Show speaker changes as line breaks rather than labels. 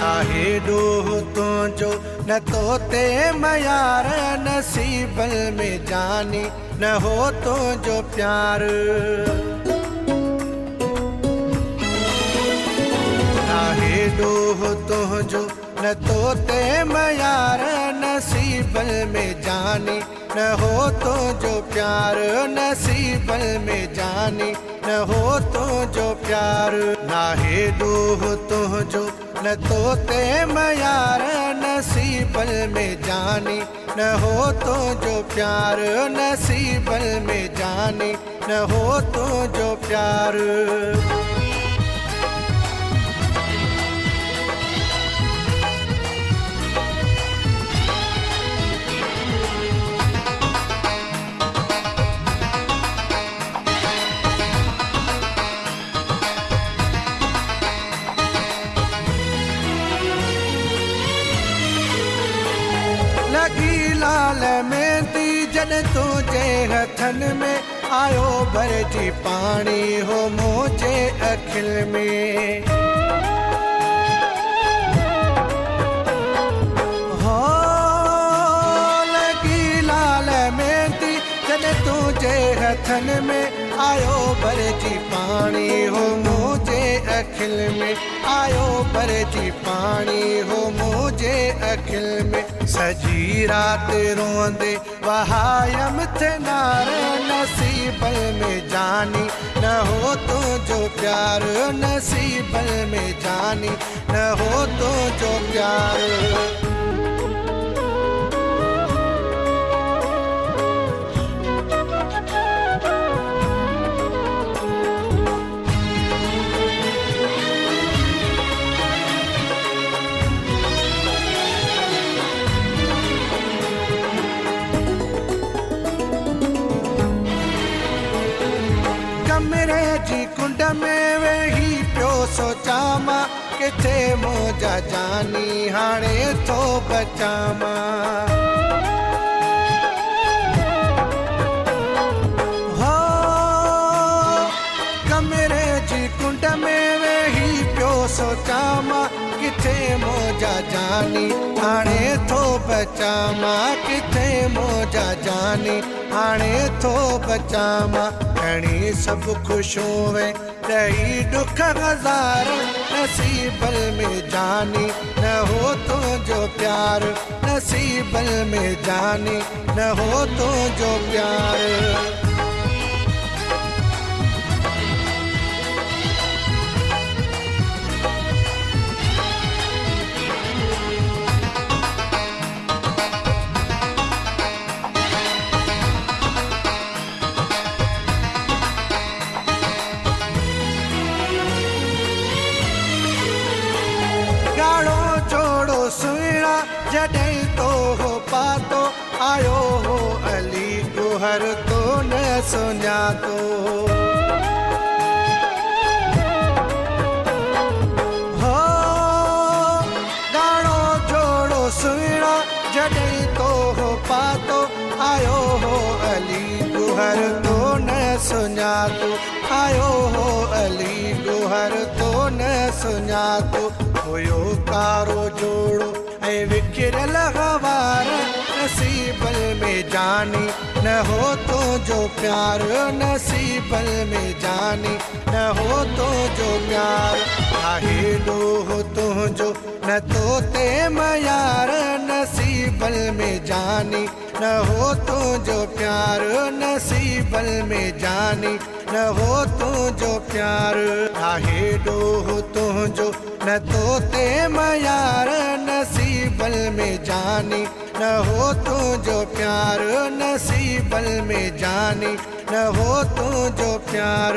आहे डोह तुझो न तोते मयार नसीबल में जानी न हो तुझो प्यार। आहे डोह तुझो न तोते मयार नसीबल में जानी न हो तुझो प्यार। नसीबल में जानी न हो तुझो प्यार। नाहे डोह तुझो न तोते मयार नसीबल में जानी न हो तुझो प्यार। नसीबल में जानी न हो तुझो प्यार। लगी लाल मेहंदी जन तुझे हथन में आयो भरजी पानी हो मुझे अखिल में। हो लगी लाल मेहंदी जन तुझे हथन में आयो भरजी पानी हो मुझे अखिल में। आयो भरजी पानी हो मुझे अखिल में। सजी रात रोंदे वहायम थे नार नसीबल में जानी न हो तुझो प्यार। नसीबल में जानी न हो तुझो प्यार। कमरे जी कुंड में वेही पियो सोचा मां किथे मोजा जानी हाणे थो बचा मां। हो कमरे जी कुंड में वेही पियो सोचा मां किथे मोजा जानी हाणे थो बचा मां। किथे मोजा जानी हाणे थो बचा मां। खणी सब खुशूं वे रही दुख हज़ार नसीबल में जानी न हो तुझो प्यार। नसीबल में जानी न हो तुझो प्यार। गाड़ो जोड़ो सुहिणा जॾहिं तो हो पातो आयो हो अली गुहर तो न सुञातो। हो गाड़ो जोड़ो सुहिणा जॾहिं तो हो पातो आयो हो अली गुहर तो न सुञातो। आयो हो अली गुहर तो न सुञातो। हुयो कारो जोड़ो ऐं विकिरल गवार नसीबल में जानी न हो तुझो प्यार। नसीबल में जानी न हो तुझो प्यार। आहे डोह तुझो न तोते मयार नसीबल में जानी न हो तुझो प्यार। नसीबल में जानी न हो तुझो प्यार। आहे डोह तुझो न तोते मयार नसीबल में जानी न हो तुझो प्यार। नसीबल में जानी न हो तुझो प्यार।